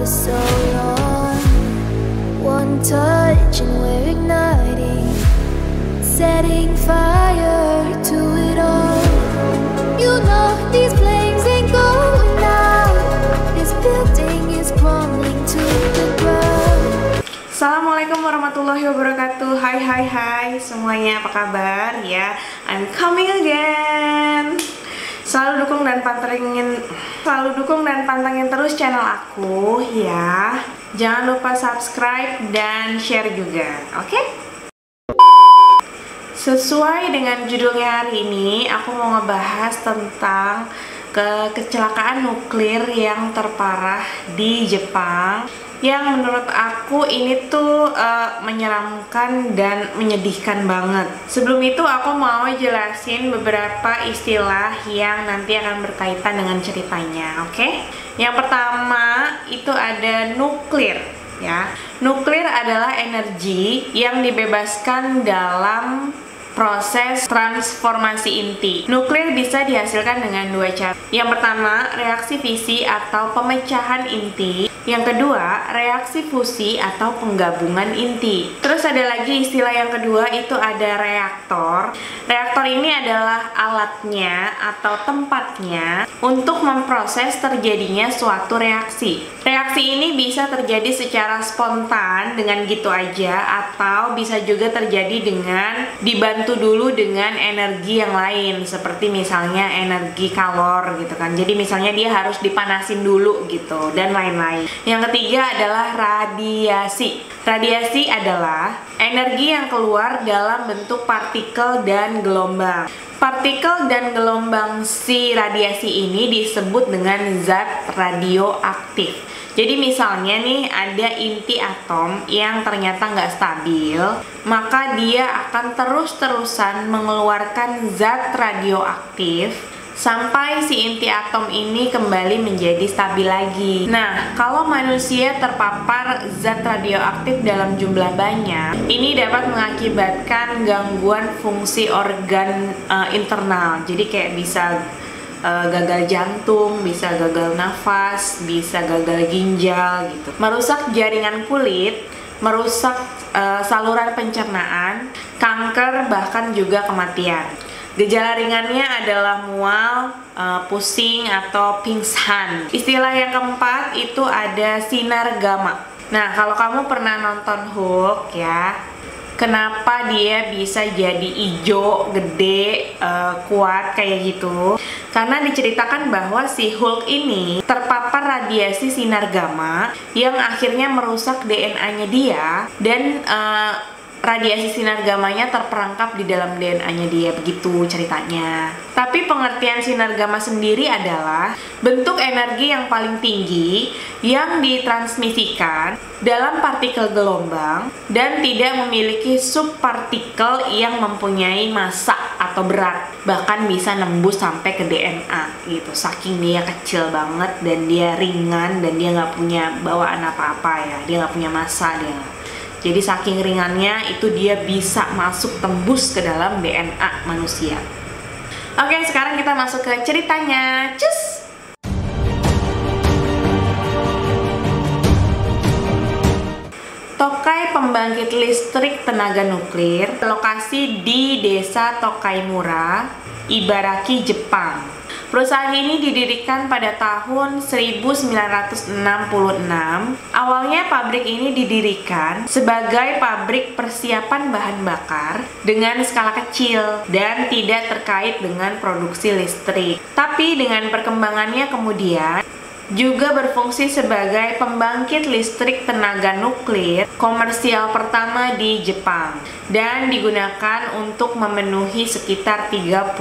so long. One touch and we're igniting, setting fire to it all. You know these flames ain't going out. This building is crumbling to the ground. Assalamualaikum warahmatullahi wabarakatuh. Hai semuanya, apa kabar ya? I'm coming again. Selalu dukung dan pantengin terus channel aku ya. Jangan lupa subscribe dan share juga, oke? Sesuai dengan judulnya hari ini, aku mau ngebahas tentang kecelakaan nuklir yang terparah di Jepang, yang menurut aku ini tuh menyeramkan dan menyedihkan banget. Sebelum itu aku mau jelasin beberapa istilah yang nanti akan berkaitan dengan ceritanya, oke? Yang pertama itu ada nuklir ya. Nuklir adalah energi yang dibebaskan dalam proses transformasi inti. Nuklir bisa dihasilkan dengan dua cara. Yang pertama, reaksi fisi atau pemecahan inti. Yang kedua, reaksi fusi atau penggabungan inti. Terus ada lagi istilah yang kedua, itu ada reaktor. Reaktor ini adalah alatnya atau tempatnya untuk memproses terjadinya suatu reaksi. Reaksi ini bisa terjadi secara spontan dengan gitu aja, atau bisa juga terjadi dengan dibantu dulu dengan energi yang lain, seperti misalnya energi kalor gitu kan. Jadi misalnya dia harus dipanasin dulu gitu, dan lain-lain. Yang ketiga adalah radiasi. Radiasi adalah energi yang keluar dalam bentuk partikel dan gelombang. Partikel dan gelombang si radiasi ini disebut dengan zat radioaktif. Jadi misalnya nih ada inti atom yang ternyata nggak stabil, maka dia akan terus-terusan mengeluarkan zat radioaktif sampai si inti atom ini kembali menjadi stabil lagi. Nah, kalau manusia terpapar zat radioaktif dalam jumlah banyak, ini dapat mengakibatkan gangguan fungsi organ internal. Jadi kayak bisa gagal jantung, bisa gagal nafas, bisa gagal ginjal gitu. Merusak jaringan kulit, merusak saluran pencernaan, kanker, bahkan juga kematian. Gejala ringannya adalah mual, pusing, atau pingsan. Istilah yang keempat itu ada sinar gamma. Nah, kalau kamu pernah nonton Hulk ya, kenapa dia bisa jadi hijau, gede, kuat kayak gitu? Karena diceritakan bahwa si Hulk ini terpapar radiasi sinar gamma yang akhirnya merusak DNA-nya dia, dan radiasi sinar gamanya terperangkap di dalam DNA-nya dia, begitu ceritanya. Tapi pengertian sinar gamma sendiri adalah bentuk energi yang paling tinggi yang ditransmisikan dalam partikel gelombang dan tidak memiliki subpartikel yang mempunyai massa atau berat, bahkan bisa nembus sampai ke DNA gitu. Saking dia kecil banget dan dia ringan dan dia nggak punya bawaan apa-apa ya, dia nggak punya massa dia. Jadi saking ringannya itu dia bisa masuk tembus ke dalam DNA manusia. Oke, sekarang kita masuk ke ceritanya. Cus! Tokai pembangkit listrik tenaga nuklir, lokasi di Desa Tokaimura, Ibaraki, Jepang. Perusahaan ini didirikan pada tahun 1966. Awalnya pabrik ini didirikan sebagai pabrik persiapan bahan bakar dengan skala kecil dan tidak terkait dengan produksi listrik. Tapi dengan perkembangannya kemudian juga berfungsi sebagai pembangkit listrik tenaga nuklir komersial pertama di Jepang dan digunakan untuk memenuhi sekitar 30%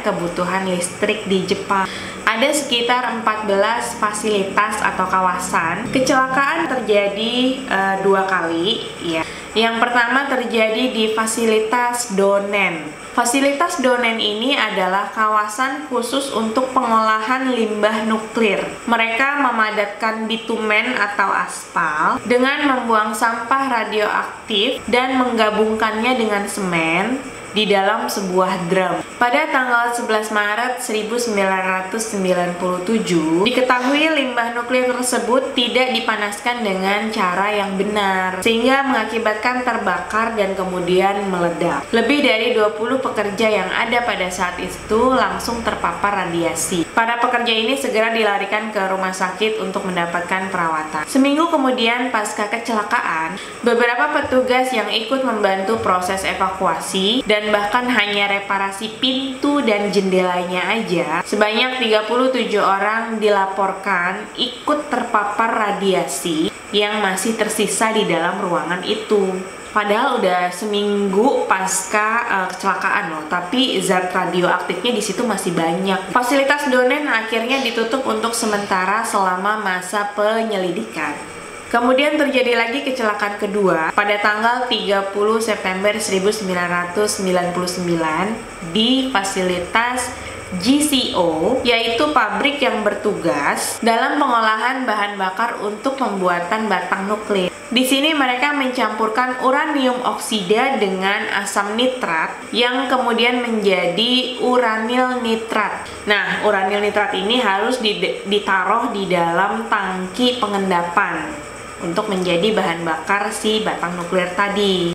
kebutuhan listrik di Jepang. Ada sekitar 14 fasilitas atau kawasan. Kecelakaan terjadi dua kali ya. Yang pertama terjadi di fasilitas Donen. Fasilitas Donen ini adalah kawasan khusus untuk pengolahan limbah nuklir. Mereka memadatkan bitumen atau aspal dengan membuang sampah radioaktif dan menggabungkannya dengan semen di dalam sebuah drum. Pada tanggal 11 Maret 1997, diketahui limbah nuklir tersebut tidak dipanaskan dengan cara yang benar, sehingga mengakibatkan terbakar dan kemudian meledak. Lebih dari 20 pekerja yang ada pada saat itu langsung terpapar radiasi. Para pekerja ini segera dilarikan ke rumah sakit untuk mendapatkan perawatan. Seminggu kemudian pasca kecelakaan, beberapa petugas yang ikut membantu proses evakuasi dan bahkan hanya reparasi pintu dan jendelanya aja, sebanyak 37 orang dilaporkan ikut terpapar radiasi yang masih tersisa di dalam ruangan itu. Padahal udah seminggu pasca kecelakaan loh, tapi zat radioaktifnya di situ masih banyak. Fasilitas Donen akhirnya ditutup untuk sementara selama masa penyelidikan. Kemudian terjadi lagi kecelakaan kedua pada tanggal 30 September 1999 di fasilitas GCO, yaitu pabrik yang bertugas dalam pengolahan bahan bakar untuk pembuatan batang nuklir. Di sini mereka mencampurkan uranium oksida dengan asam nitrat yang kemudian menjadi uranil nitrat. Nah, uranil nitrat ini harus ditaruh di dalam tangki pengendapan untuk menjadi bahan bakar si batang nuklir tadi.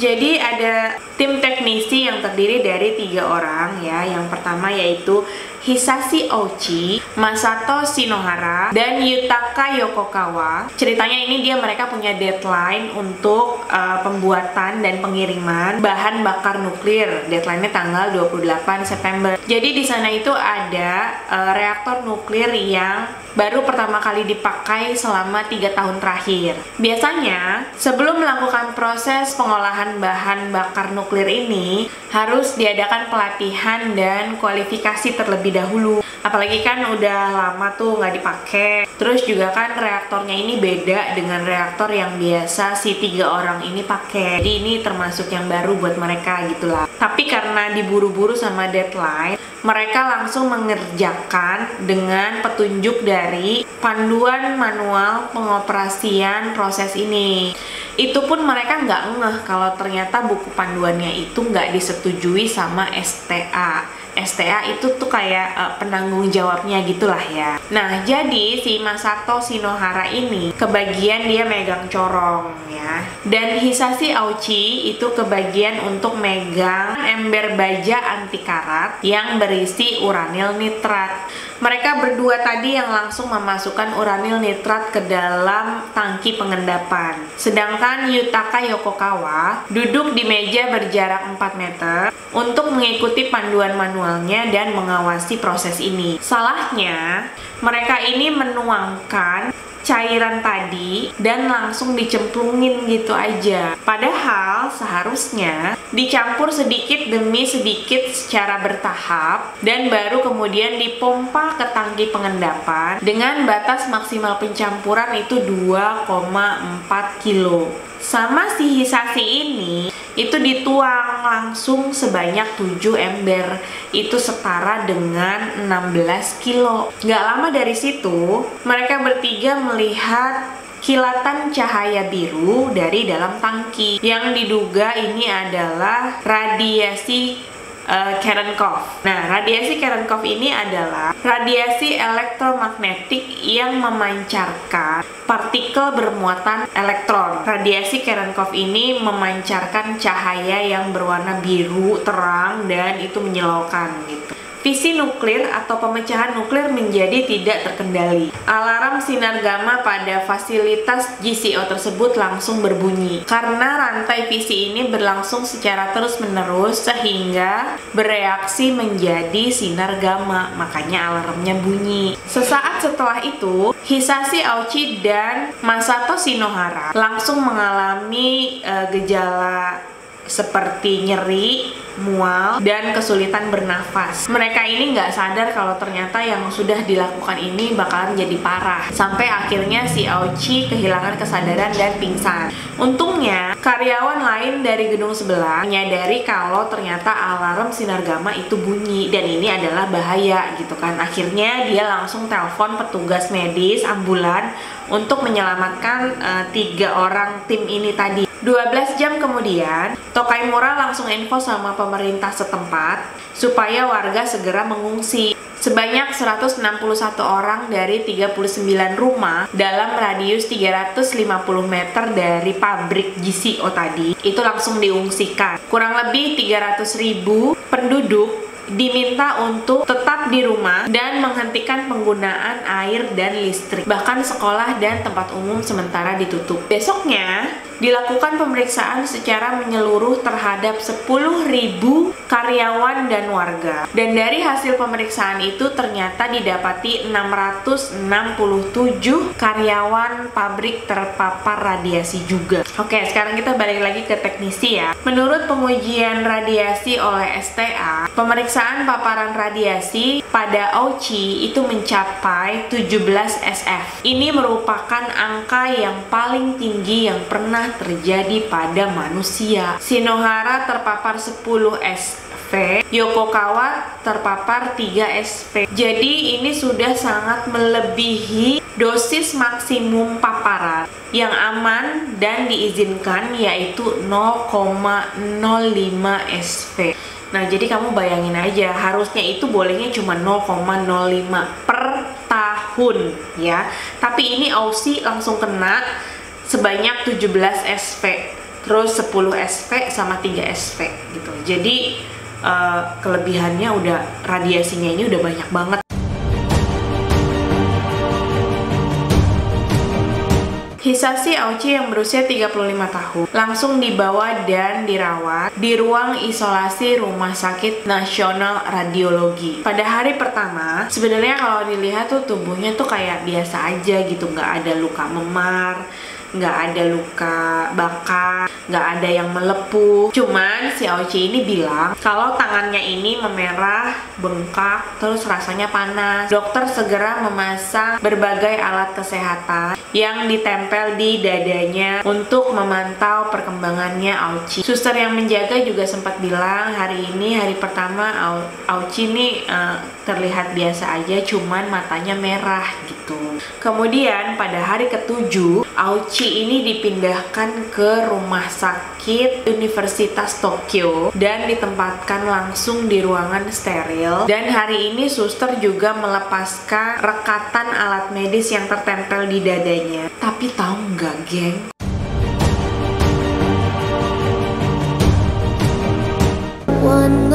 Jadi ada tim teknisi yang terdiri dari 3 orang ya. Yang pertama yaitu Hisashi Ouchi, Masato Shinohara, dan Yutaka Yokokawa. Ceritanya ini mereka punya deadline untuk pembuatan dan pengiriman bahan bakar nuklir. Deadline-nya tanggal 28 September. Jadi di sana itu ada reaktor nuklir yang baru pertama kali dipakai selama 3 tahun terakhir. Biasanya sebelum melakukan proses pengolahan bahan bakar nuklir ini harus diadakan pelatihan dan kualifikasi terlebih dahulu. Apalagi kan udah lama tuh nggak dipakai. Terus juga kan reaktornya ini beda dengan reaktor yang biasa si 3 orang ini pakai. Jadi ini termasuk yang baru buat mereka gitulah. Tapi karena diburu-buru sama deadline, mereka langsung mengerjakan dengan petunjuk dari panduan manual pengoperasian proses ini. Itu pun mereka nggak ngeh kalau ternyata buku panduannya itu nggak disetujui sama STA. STA itu tuh kayak penanggung jawabnya gitulah ya. Nah, jadi si Masato Shinohara ini kebagian dia megang corong ya. Dan Hisashi Ouchi itu kebagian untuk megang ember baja anti karat yang berisi uranil nitrat. Mereka berdua tadi yang langsung memasukkan uranil nitrat ke dalam tangki pengendapan. Sedangkan Yutaka Yokokawa duduk di meja berjarak 4 meter untuk mengikuti panduan manualnya dan mengawasi proses ini. Salahnya, mereka ini menuangkan cairan tadi dan langsung dicemplungin gitu aja. Padahal seharusnya dicampur sedikit demi sedikit secara bertahap dan baru kemudian dipompa ke tangki pengendapan dengan batas maksimal pencampuran itu 2,4 kilo. Sama si Hisashi ini itu dituang langsung sebanyak 7 ember. Itu setara dengan 16 kilo. Gak lama dari situ, mereka bertiga melihat kilatan cahaya biru dari dalam tangki yang diduga ini adalah radiasi Cherenkov. Nah, radiasi Cherenkov ini adalah radiasi elektromagnetik yang memancarkan partikel bermuatan elektron. Radiasi Cherenkov ini memancarkan cahaya yang berwarna biru terang dan itu menyilaukan gitu. Fisi nuklir atau pemecahan nuklir menjadi tidak terkendali. Alarm sinar gamma pada fasilitas GCO tersebut langsung berbunyi karena rantai fisi ini berlangsung secara terus-menerus sehingga bereaksi menjadi sinar gamma, makanya alarmnya bunyi. Sesaat setelah itu, Hisashi Ouchi dan Masato Shinohara langsung mengalami gejala seperti nyeri, mual, dan kesulitan bernafas. Mereka ini nggak sadar kalau ternyata yang sudah dilakukan ini bakalan jadi parah. Sampai akhirnya si Aochi kehilangan kesadaran dan pingsan. Untungnya, karyawan lain dari gedung sebelah menyadari kalau ternyata alarm sinar gamma itu bunyi dan ini adalah bahaya gitu kan. Akhirnya dia langsung telepon petugas medis ambulan untuk menyelamatkan 3 orang tim ini tadi. 12 jam kemudian, Tokaimura langsung info sama pemerintah setempat supaya warga segera mengungsi. Sebanyak 161 orang dari 39 rumah dalam radius 350 meter dari pabrik GCO tadi itu langsung diungsikan. Kurang lebih 300.000 penduduk diminta untuk tetap di rumah dan menghentikan penggunaan air dan listrik. Bahkan sekolah dan tempat umum sementara ditutup. Besoknya dilakukan pemeriksaan secara menyeluruh terhadap 10.000 karyawan dan warga. Dan dari hasil pemeriksaan itu ternyata didapati 667 karyawan pabrik terpapar radiasi juga. Oke, sekarang kita balik lagi ke teknisi ya. Menurut pengujian radiasi oleh STA, pemeriksaan paparan radiasi pada Aochi itu mencapai 17 SF. Ini merupakan angka yang paling tinggi yang pernah terjadi pada manusia. Shinohara terpapar 10 SV, Yokokawa terpapar 3 SV. Jadi ini sudah sangat melebihi dosis maksimum paparan yang aman dan diizinkan, yaitu 0,05 SV. Nah, jadi kamu bayangin aja, harusnya itu bolehnya cuma 0,05 per tahun ya. Tapi ini Aussie langsung kena sebanyak 17 SV, terus 10 SV sama 3 SV gitu. Jadi kelebihannya udah, radiasinya ini udah banyak banget. Hisashi Aochi yang berusia 35 tahun langsung dibawa dan dirawat di ruang isolasi Rumah Sakit Nasional Radiologi. Pada hari pertama, sebenarnya kalau dilihat tuh tubuhnya tuh kayak biasa aja gitu, nggak ada luka memar, nggak ada luka bakar, nggak ada yang melepuh. Cuman si Aochi ini bilang kalau tangannya ini memerah, bengkak, terus rasanya panas. Dokter segera memasang berbagai alat kesehatan yang ditempel di dadanya untuk memantau perkembangannya Aochi. Suster yang menjaga juga sempat bilang hari ini hari pertama Aochi ini terlihat biasa aja, cuman matanya merah gitu. Kemudian pada hari ke-7 Aochi ini dipindahkan ke rumah sakit Universitas Tokyo dan ditempatkan langsung di ruangan steril. Dan hari ini suster juga melepaskan rekatan alat medis yang tertempel di dadanya. Tapi tahu nggak, geng? One